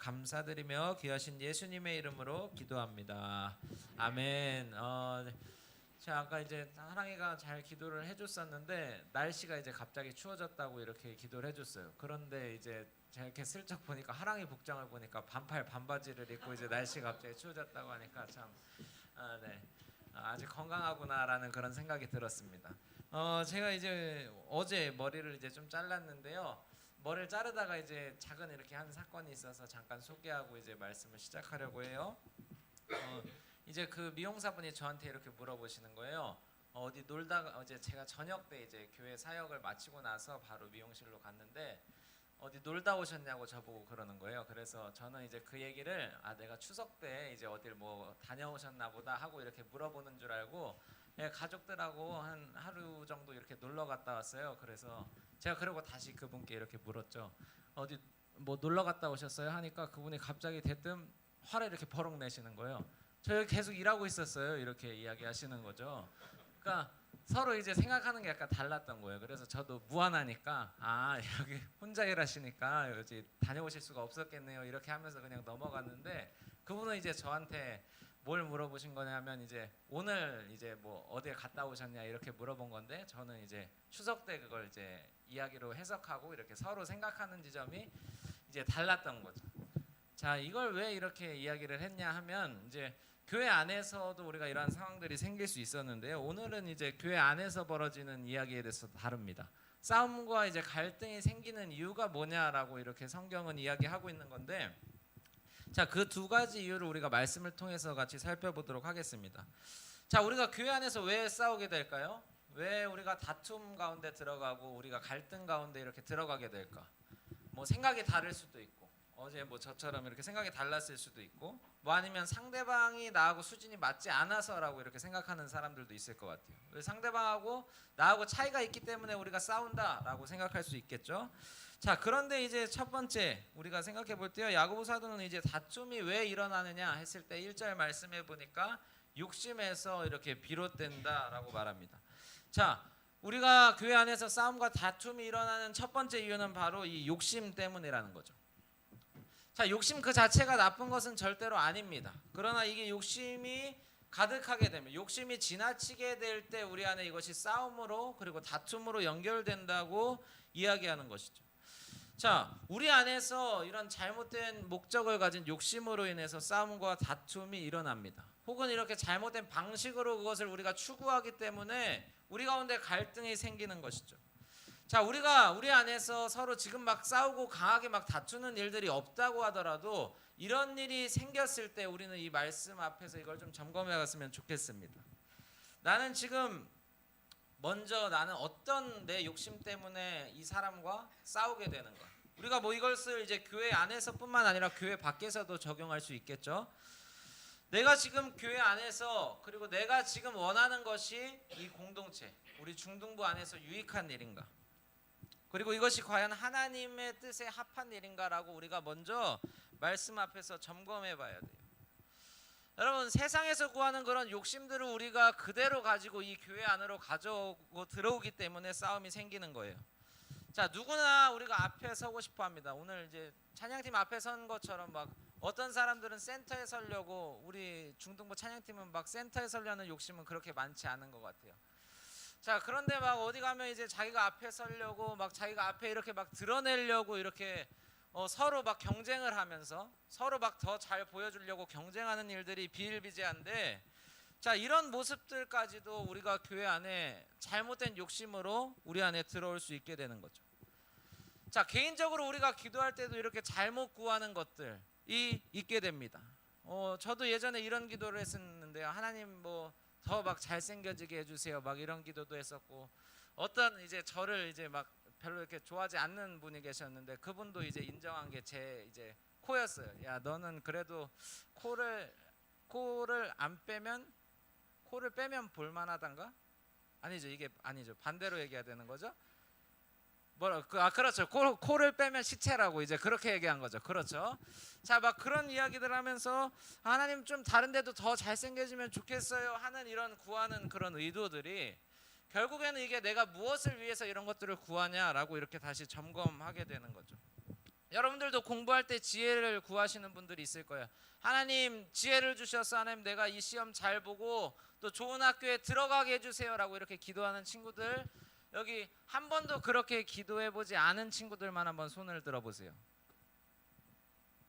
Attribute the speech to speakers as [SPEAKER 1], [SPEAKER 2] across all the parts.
[SPEAKER 1] 감사드리며 귀하신 예수님의 이름으로 기도합니다. 아멘. 제가 아까 이제 하랑이가 잘 기도를 해줬었는데 날씨가 이제 갑자기 추워졌다고 이렇게 기도를 해줬어요. 그런데 이제 제가 이렇게 슬쩍 보니까 하랑이 복장을 보니까 반팔 반바지를 입고 이제 날씨가 갑자기 추워졌다고 하니까 참 네. 아직 건강하구나라는 그런 생각이 들었습니다. 제가 이제 어제 머리를 이제 좀 잘랐는데요. 머리를 자르다가 이제 작은 이렇게 한 사건이 있어서 잠깐 소개하고 이제 말씀을 시작하려고 해요. 이제 그 미용사분이 저한테 이렇게 물어보시는 거예요. 어디 놀다가 어제 제가 저녁 때 이제 교회 사역을 마치고 나서 바로 미용실로 갔는데 어디 놀다 오셨냐고 저보고 그러는 거예요. 그래서 저는 이제 그 얘기를 내가 추석 때 이제 어딜 뭐 다녀오셨나 보다 하고 이렇게 물어보는 줄 알고 가족들하고 한 하루 정도 이렇게 놀러 갔다 왔어요. 그래서 제가 그러고 다시 그분께 이렇게 물었죠. 어디 뭐 놀러 갔다 오셨어요? 하니까 그분이 갑자기 대뜸 화를 이렇게 버럭 내시는 거예요. 저 여기 계속 일하고 있었어요. 이렇게 이야기하시는 거죠. 그러니까 서로 이제 생각하는 게 약간 달랐던 거예요. 그래서 저도 무안하니까 여기 혼자 일하시니까 여기 다녀오실 수가 없었겠네요. 이렇게 하면서 그냥 넘어갔는데 그분은 이제 저한테 뭘 물어보신 거냐면 이제 오늘 이제 뭐 어디에 갔다 오셨냐 이렇게 물어본 건데 저는 이제 추석 때 그걸 이제 이야기로 해석하고 이렇게 서로 생각하는 지점이 이제 달랐던 거죠. 자, 이걸 왜 이렇게 이야기를 했냐 하면 이제 교회 안에서도 우리가 이러한 상황들이 생길 수 있었는데요. 오늘은 이제 교회 안에서 벌어지는 이야기에 대해서 다룹니다. 싸움과 이제 갈등이 생기는 이유가 뭐냐라고 이렇게 성경은 이야기하고 있는 건데, 자, 그 두 가지 이유를 우리가 말씀을 통해서 같이 살펴보도록 하겠습니다. 자, 우리가 교회 안에서 왜 싸우게 될까요? 왜 우리가 다툼 가운데 들어가고 우리가 갈등 가운데 이렇게 들어가게 될까? 뭐 생각이 다를 수도 있고 어제 뭐 저처럼 이렇게 생각이 달랐을 수도 있고 뭐 아니면 상대방이 나하고 수준이 맞지 않아서라고 이렇게 생각하는 사람들도 있을 것 같아요. 상대방하고 나하고 차이가 있기 때문에 우리가 싸운다라고 생각할 수 있겠죠. 자, 그런데 이제 첫 번째 우리가 생각해 볼 때요. 야고보 사도는 이제 다툼이 왜 일어나느냐 했을 때 1절 말씀해 보니까 욕심에서 이렇게 비롯된다라고 말합니다. 자, 우리가 교회 안에서 싸움과 다툼이 일어나는 첫 번째 이유는 바로 이 욕심 때문이라는 거죠. 자, 욕심 그 자체가 나쁜 것은 절대로 아닙니다. 그러나 이게 욕심이 가득하게 되면, 욕심이 지나치게 될 때 우리 안에 이것이 싸움으로 그리고 다툼으로 연결된다고 이야기하는 것이죠. 자, 우리 안에서 이런 잘못된 목적을 가진 욕심으로 인해서 싸움과 다툼이 일어납니다. 혹은 이렇게 잘못된 방식으로 그것을 우리가 추구하기 때문에 우리 가운데 갈등이 생기는 것이죠. 자, 우리가 우리 안에서 서로 지금 막 싸우고 강하게 막 다투는 일들이 없다고 하더라도 이런 일이 생겼을 때 우리는 이 말씀 앞에서 이걸 좀 점검해 갔으면 좋겠습니다. 나는 지금 먼저 나는 어떤 내 욕심 때문에 이 사람과 싸우게 되는가? 우리가 뭐 이것을 이제 교회 안에서뿐만 아니라 교회 밖에서도 적용할 수 있겠죠. 내가 지금 교회 안에서 그리고 내가 지금 원하는 것이 이 공동체, 우리 중등부 안에서 유익한 일인가? 그리고 이것이 과연 하나님의 뜻에 합한 일인가라고 우리가 먼저 말씀 앞에서 점검해 봐야 돼요. 여러분, 세상에서 구하는 그런 욕심들을 우리가 그대로 가지고 이 교회 안으로 가져오고 들어오기 때문에 싸움이 생기는 거예요. 자, 누구나 우리가 앞에 서고 싶어 합니다. 오늘 이제 찬양팀 앞에 선 것처럼 막 어떤 사람들은 센터에 서려고, 우리 중등부 찬양팀은 막 센터에 서려는 욕심은 그렇게 많지 않은 것 같아요. 자, 그런데 막 어디 가면 이제 자기가 앞에 서려고 막 자기가 앞에 이렇게 막 드러내려고 이렇게 서로 막 경쟁을 하면서 서로 막 더 잘 보여주려고 경쟁하는 일들이 비일비재한데, 자, 이런 모습들까지도 우리가 교회 안에 잘못된 욕심으로 우리 안에 들어올 수 있게 되는 거죠. 자, 개인적으로 우리가 기도할 때도 이렇게 잘못 구하는 것들이 있게 됩니다. 저도 예전에 이런 기도를 했었는데요. 하나님 뭐 더 막 잘생겨지게 해주세요. 막 이런 기도도 했었고, 어떤 이제 저를 이제 막 별로 이렇게 좋아하지 않는 분이 계셨는데 그분도 이제 인정한 게 제 이제 코였어요. 야, 너는 그래도 코를 안 빼면, 코를 빼면 볼만하단가? 아니죠, 이게 아니죠. 반대로 얘기해야 되는 거죠. 그렇죠. 코를 빼면 시체라고 이제 그렇게 얘기한 거죠. 그렇죠. 자, 막 그런 이야기들 하면서 하나님 좀 다른 데도 더 잘생겨지면 좋겠어요 하는 이런 구하는 그런 의도들이 결국에는 이게 내가 무엇을 위해서 이런 것들을 구하냐라고 이렇게 다시 점검하게 되는 거죠. 여러분들도 공부할 때 지혜를 구하시는 분들이 있을 거예요. 하나님 지혜를 주셔서 하나님 내가 이 시험 잘 보고 또 좋은 학교에 들어가게 해주세요라고 이렇게 기도하는 친구들, 여기 한 번도 그렇게 기도해보지 않은 친구들만 한번 손을 들어보세요.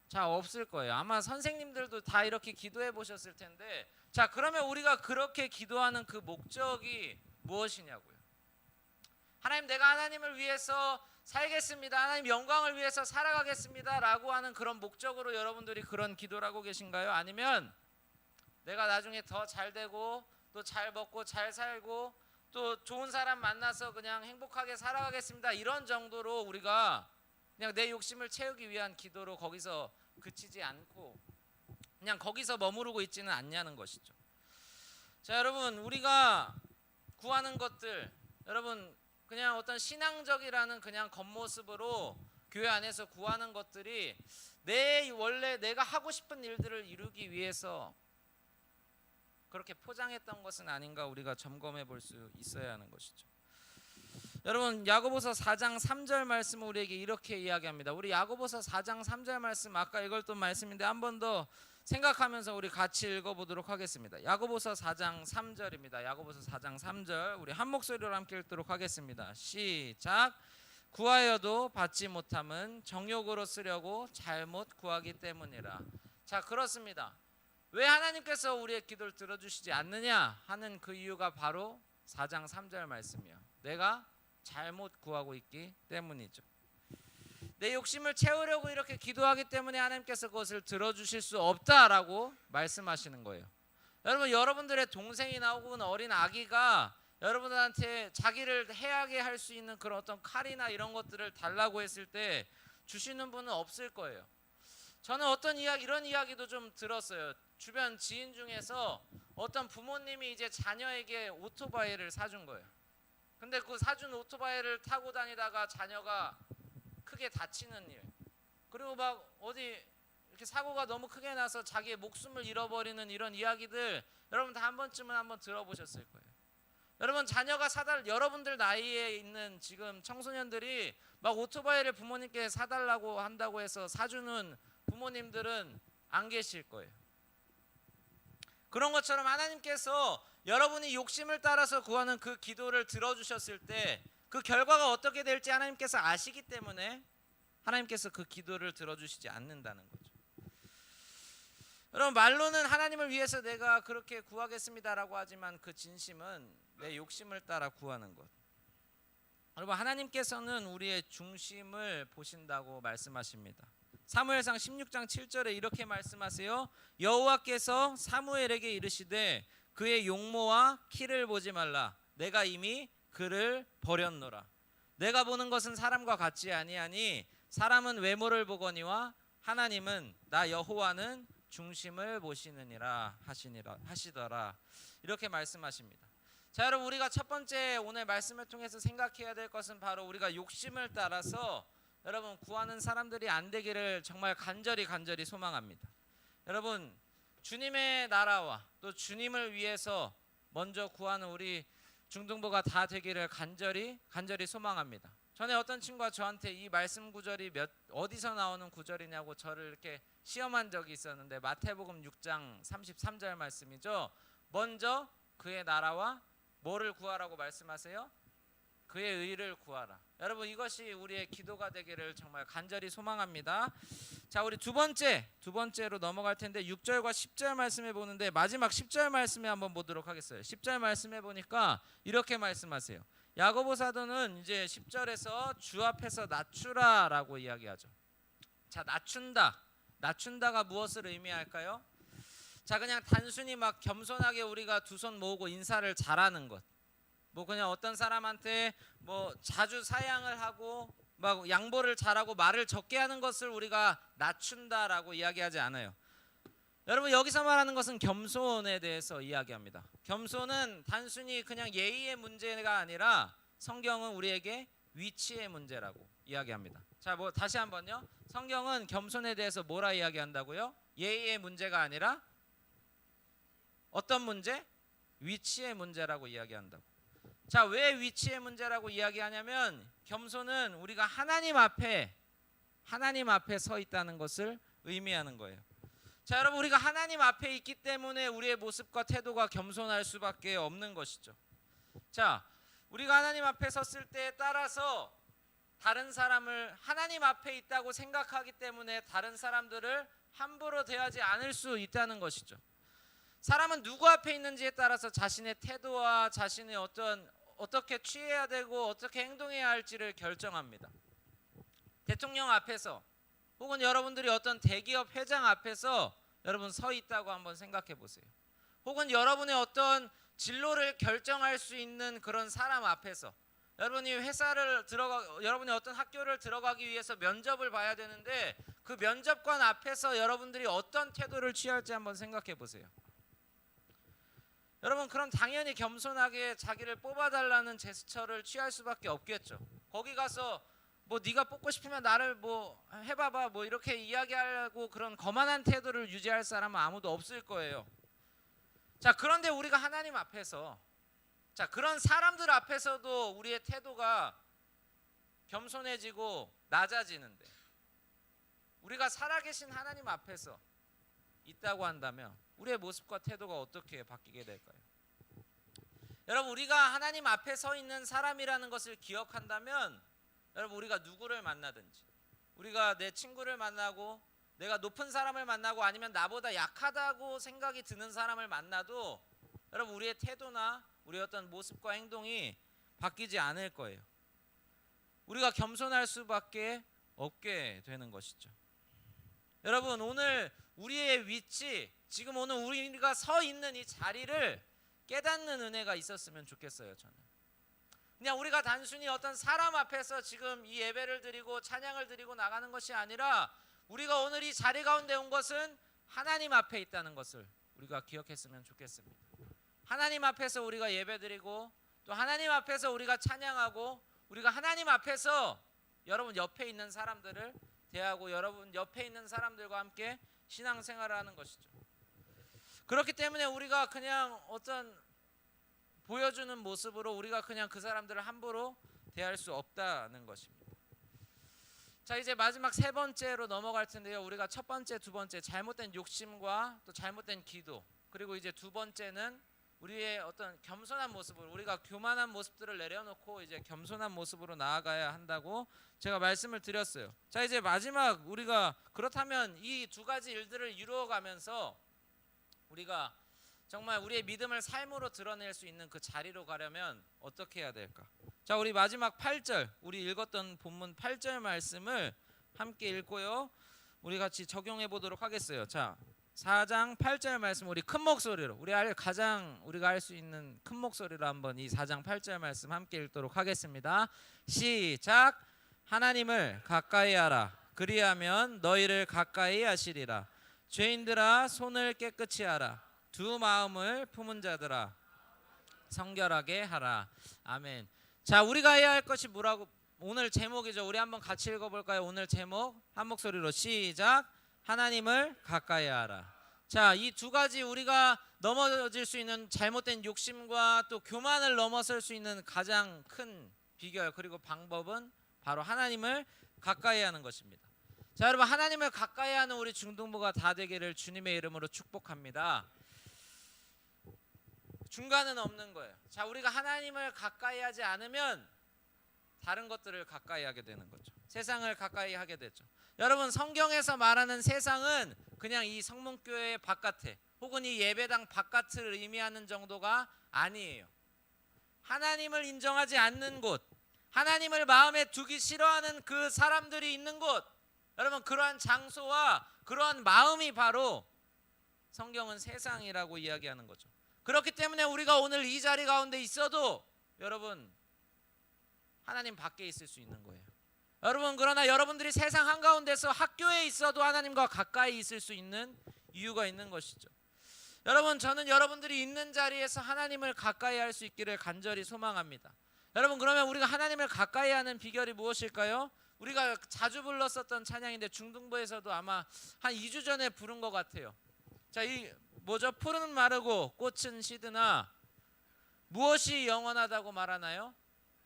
[SPEAKER 1] 자, 없을 거예요. 아마 선생님들도 다 이렇게 기도해 보셨을 텐데, 자, 그러면 우리가 그렇게 기도하는 그 목적이 무엇이냐고요. 하나님 내가 하나님을 위해서 살겠습니다, 하나님 영광을 위해서 살아가겠습니다 라고 하는 그런 목적으로 여러분들이 그런 기도를 하고 계신가요? 아니면 내가 나중에 더 잘 되고 또 잘 먹고 잘 살고 또 좋은 사람 만나서 그냥 행복하게 살아가겠습니다, 이런 정도로 우리가 그냥 내 욕심을 채우기 위한 기도로 거기서 그치지 않고 그냥 거기서 머무르고 있지는 않냐는 것이죠. 자, 여러분, 우리가 구하는 것들, 여러분 그냥 어떤 신앙적이라는 그냥 겉모습으로 교회 안에서 구하는 것들이 원래 내가 하고 싶은 일들을 이루기 위해서 그렇게 포장했던 것은 아닌가 우리가 점검해 볼 수 있어야 하는 것이죠. 여러분, 야고보서 4장 3절 말씀은 우리에게 이렇게 이야기합니다. 우리 야고보서 4장 3절 말씀, 아까 읽었던 말씀인데 한 번 더 생각하면서 우리 같이 읽어보도록 하겠습니다. 야고보서 4장 3절입니다. 야고보서 4장 3절 우리 한 목소리로 함께 읽도록 하겠습니다. 시작. 구하여도 받지 못함은 정욕으로 쓰려고 잘못 구하기 때문이라. 자, 그렇습니다. 왜 하나님께서 우리의 기도를 들어주시지 않느냐 하는 그 이유가 바로 4장 3절 말씀이요, 내가 잘못 구하고 있기 때문이죠. 내 욕심을 채우려고 이렇게 기도하기 때문에 하나님께서 그것을 들어주실 수 없다라고 말씀하시는 거예요. 여러분, 여러분들의 동생이나 혹은 어린 아기가 여러분들한테 자기를 해하게 할 수 있는 그런 어떤 칼이나 이런 것들을 달라고 했을 때 주시는 분은 없을 거예요. 저는 이런 이야기도 좀 들었어요. 주변 지인 중에서 어떤 부모님이 이제 자녀에게 오토바이를 사준 거예요. 근데 그 사준 오토바이를 타고 다니다가 자녀가 크게 다치는 일, 그리고 막 어디 이렇게 사고가 너무 크게 나서 자기의 목숨을 잃어버리는 이런 이야기들 여러분 다 한 번쯤은 한번 들어보셨을 거예요. 여러분, 자녀가 여러분들 나이에 있는 지금 청소년들이 막 오토바이를 부모님께 사달라고 한다고 해서 사주는 부모님들은 안 계실 거예요. 그런 것처럼 하나님께서 여러분이 욕심을 따라서 구하는 그 기도를 들어주셨을 때 그 결과가 어떻게 될지 하나님께서 아시기 때문에 하나님께서 그 기도를 들어주시지 않는다는 거죠. 여러분, 말로는 하나님을 위해서 내가 그렇게 구하겠습니다라고 하지만 그 진심은 내 욕심을 따라 구하는 것. 여러분, 하나님께서는 우리의 중심을 보신다고 말씀하십니다. 사무엘상 16장 7절에 이렇게 말씀하세요. 여호와께서 사무엘에게 이르시되 그의 용모와 키를 보지 말라. 내가 이미 그를 버렸노라. 내가 보는 것은 사람과 같지 아니하니 사람은 외모를 보거니와 하나님은 나 여호와는 중심을 보시느니라 하시더라. 이렇게 말씀하십니다. 자, 여러분, 우리가 첫 번째 오늘 말씀을 통해서 생각해야 될 것은 바로 우리가 욕심을 따라서 여러분 구하는 사람들이 안 되기를 정말 간절히 소망합니다. 여러분, 주님의 나라와 또 주님을 위해서 먼저 구하는 우리 중등부가 다 되기를 간절히 소망합니다. 전에 어떤 친구가 저한테 이 말씀 구절이 어디서 나오는 구절이냐고 저를 이렇게 시험한 적이 있었는데, 마태복음 6장 33절 말씀이죠. 먼저 그의 나라와 뭐를 구하라고 말씀하세요? 그의 의를 구하라. 여러분, 이것이 우리의 기도가 되기를 정말 간절히 소망합니다. 자, 우리 두 번째로 넘어갈 텐데 6절과 10절 말씀해 보는데 마지막 10절 말씀에 한번 보도록 하겠어요. 10절 말씀해 보니까 이렇게 말씀하세요. 야고보 사도는 이제 10절에서 주 앞에서 낮추라라고 이야기하죠. 자, 낮춘다가 무엇을 의미할까요? 자, 그냥 단순히 막 겸손하게 우리가 두 손 모으고 인사를 잘하는 것, 뭐 그냥 어떤 사람한테 뭐 자주 사양을 하고 막 양보를 잘하고 말을 적게 하는 것을 우리가 낮춘다라고 이야기하지 않아요. 여러분, 여기서 말하는 것은 겸손에 대해서 이야기합니다. 겸손은 단순히 그냥 예의의 문제가 아니라 성경은 우리에게 위치의 문제라고 이야기합니다. 자, 뭐 다시 한번요. 성경은 겸손에 대해서 뭐라 이야기한다고요? 예의의 문제가 아니라 어떤 문제? 위치의 문제라고 이야기한다고. 자, 왜 위치의 문제라고 이야기하냐면 겸손은 우리가 하나님 앞에 하나님 앞에 서 있다는 것을 의미하는 거예요. 자, 여러분, 우리가 하나님 앞에 있기 때문에 우리의 모습과 태도가 겸손할 수밖에 없는 것이죠. 자, 우리가 하나님 앞에 섰을 때에 따라서 다른 사람을 하나님 앞에 있다고 생각하기 때문에 다른 사람들을 함부로 대하지 않을 수 있다는 것이죠. 사람은 누구 앞에 있는지에 따라서 자신의 태도와 자신의 어떻게 취해야 되고 어떻게 행동해야 할지를 결정합니다. 대통령 앞에서 혹은 여러분들이 어떤 대기업 회장 앞에서 여러분 서 있다고 한번 생각해 보세요. 혹은 여러분의 어떤 진로를 결정할 수 있는 그런 사람 앞에서 여러분이 여러분이 어떤 학교를 들어가기 위해서 면접을 봐야 되는데 그 면접관 앞에서 여러분들이 어떤 태도를 취할지 한번 생각해 보세요. 여러분, 그럼 당연히 겸손하게 자기를 뽑아달라는 제스처를 취할 수밖에 없겠죠. 거기 가서 뭐 네가 뽑고 싶으면 나를 뭐 해봐봐 뭐 이렇게 이야기하고 그런 거만한 태도를 유지할 사람은 아무도 없을 거예요. 자, 그런데 우리가 하나님 앞에서 그런 사람들 앞에서도 우리의 태도가 겸손해지고 낮아지는데 우리가 살아계신 하나님 앞에서 있다고 한다면 우리의 모습과 태도가 어떻게 바뀌게 될까요? 여러분, 우리가 하나님 앞에 서 있는 사람이라는 것을 기억한다면 여러분, 우리가 누구를 만나든지 우리가 내 친구를 만나고 내가 높은 사람을 만나고 아니면 나보다 약하다고 생각이 드는 사람을 만나도 여러분, 우리의 태도나 우리의 어떤 모습과 행동이 바뀌지 않을 거예요. 우리가 겸손할 수밖에 없게 되는 것이죠. 여러분, 오늘 우리의 위치, 지금 오늘 우리가 서 있는 이 자리를 깨닫는 은혜가 있었으면 좋겠어요. 저는 그냥 우리가 단순히 어떤 사람 앞에서 지금 이 예배를 드리고 찬양을 드리고 나가는 것이 아니라 우리가 오늘 이 자리 가운데 온 것은 하나님 앞에 있다는 것을 우리가 기억했으면 좋겠습니다. 하나님 앞에서 우리가 예배드리고 또 하나님 앞에서 우리가 찬양하고 우리가 하나님 앞에서 여러분 옆에 있는 사람들을 대하고 여러분 옆에 있는 사람들과 함께 신앙생활을 하는 것이죠. 그렇기 때문에 우리가 그냥 어떤 보여주는 모습으로 우리가 그냥 그 사람들을 함부로 대할 수 없다는 것입니다. 자, 이제 마지막 세 번째로 넘어갈 텐데요. 우리가 첫 번째, 두 번째 잘못된 욕심과 또 잘못된 기도, 그리고 이제 두 번째는 우리의 어떤 겸손한 모습을 우리가 교만한 모습들을 내려놓고 이제 겸손한 모습으로 나아가야 한다고 제가 말씀을 드렸어요. 자, 이제 마지막 우리가 그렇다면 이 두 가지 일들을 이루어가면서 우리가 정말 우리의 믿음을 삶으로 드러낼 수 있는 그 자리로 가려면 어떻게 해야 될까? 자, 우리 마지막 8절, 우리 읽었던 본문 8절 말씀을 함께 읽고요. 우리 같이 적용해 보도록 하겠어요. 자, 4장 8절 말씀 우리 큰 목소리로 우리가 할 수 있는 큰 목소리로 한번 이 4장 8절 말씀 함께 읽도록 하겠습니다. 시작. 하나님을 가까이 하라. 그리하면 너희를 가까이 하시리라. 죄인들아 손을 깨끗이 하라. 두 마음을 품은 자들아 성결하게 하라. 아멘. 자, 우리가 해야 할 것이 뭐라고 오늘 제목이죠. 우리 한번 같이 읽어볼까요? 오늘 제목 한 목소리로 시작. 하나님을 가까이 하라. 자, 이 두 가지 우리가 넘어질 수 있는 잘못된 욕심과 또 교만을 넘어설 수 있는 가장 큰 비결 그리고 방법은 바로 하나님을 가까이 하는 것입니다. 자, 여러분, 하나님을 가까이 하는 우리 중등부가 다 되기를 주님의 이름으로 축복합니다. 중간은 없는 거예요. 자, 우리가 하나님을 가까이 하지 않으면 다른 것들을 가까이 하게 되는 거죠. 세상을 가까이 하게 되죠. 여러분, 성경에서 말하는 세상은 그냥 이 성문교회 바깥에 혹은 이 예배당 바깥을 의미하는 정도가 아니에요. 하나님을 인정하지 않는 곳, 하나님을 마음에 두기 싫어하는 그 사람들이 있는 곳, 여러분, 그러한 장소와 그러한 마음이 바로 성경은 세상이라고 이야기하는 거죠. 그렇기 때문에 우리가 오늘 이 자리 가운데 있어도 여러분 하나님 밖에 있을 수 있는 거예요. 여러분, 그러나 여러분들이 세상 한가운데서 학교에 있어도 하나님과 가까이 있을 수 있는 이유가 있는 것이죠. 여러분, 저는 여러분들이 있는 자리에서 하나님을 가까이 할 수 있기를 간절히 소망합니다. 여러분, 그러면 우리가 하나님을 가까이 하는 비결이 무엇일까요? 우리가 자주 불렀었던 찬양인데 중등부에서도 아마 한 2주 전에 부른 것 같아요. 자, 이 뭐죠? 푸른 마르고 꽃은 시드나 무엇이 영원하다고 말하나요?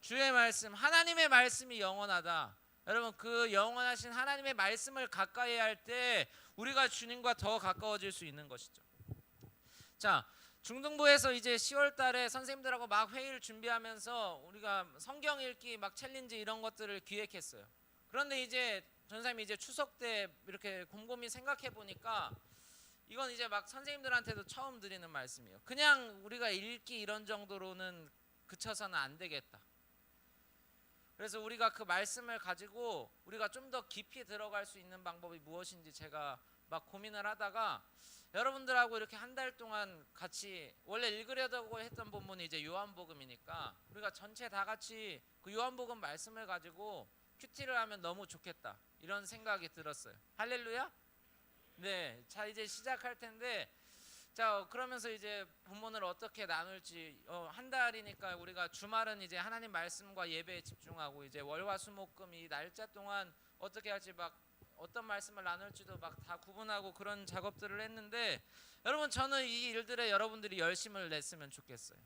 [SPEAKER 1] 주의 말씀, 하나님의 말씀이 영원하다. 여러분 그 영원하신 하나님의 말씀을 가까이 할 때 우리가 주님과 더 가까워질 수 있는 것이죠. 자, 중등부에서 이제 10월 달에 선생님들하고 막 회의를 준비하면서 우리가 성경 읽기 막 챌린지 이런 것들을 기획했어요. 그런데 이제 전사님이 이제 추석 때 이렇게 곰곰이 생각해 보니까 이건 이제 막 선생님들한테도 처음 드리는 말씀이에요. 그냥 우리가 읽기 이런 정도로는 그쳐서는 안 되겠다. 그래서 우리가 그 말씀을 가지고 우리가 좀 더 깊이 들어갈 수 있는 방법이 무엇인지 제가 막 고민을 하다가 여러분들하고 이렇게 한 달 동안 같이 원래 읽으려고 했던 본문이 이제 요한복음이니까 우리가 전체 다 같이 그 요한복음 말씀을 가지고 큐티를 하면 너무 좋겠다 이런 생각이 들었어요. 할렐루야? 네, 자 이제 시작할 텐데 자 그러면서 이제 본문을 어떻게 나눌지 한 달이니까 우리가 주말은 이제 하나님 말씀과 예배에 집중하고 이제 월화수목금 이 날짜 동안 어떻게 할지 막 어떤 말씀을 나눌지도 막 다 구분하고 그런 작업들을 했는데 여러분 저는 이 일들에 여러분들이 열심을 냈으면 좋겠어요.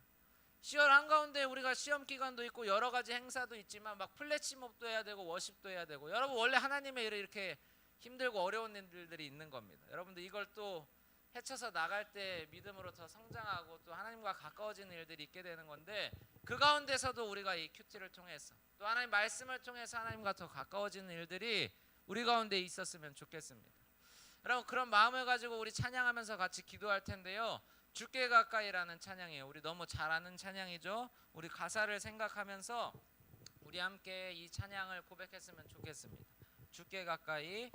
[SPEAKER 1] 10월 한가운데 우리가 시험 기간도 있고 여러 가지 행사도 있지만 막 플래시몹도 해야 되고 워십도 해야 되고 여러분 원래 하나님의 일을 이렇게 힘들고 어려운 일들이 있는 겁니다. 여러분들 이걸 또 헤쳐서 나갈 때 믿음으로 더 성장하고 또 하나님과 가까워지는 일들이 있게 되는 건데 그 가운데서도 우리가 이 큐티를 통해서 또 하나님 말씀을 통해서 하나님과 더 가까워지는 일들이 우리 가운데 있었으면 좋겠습니다. 여러분 그런 마음을 가지고 우리 찬양하면서 같이 기도할 텐데요. 주께 가까이라는 찬양이에요. 우리 너무 잘 아는 찬양이죠. 우리 가사를 생각하면서 우리 함께 이 찬양을 고백했으면 좋겠습니다. 주께 가까이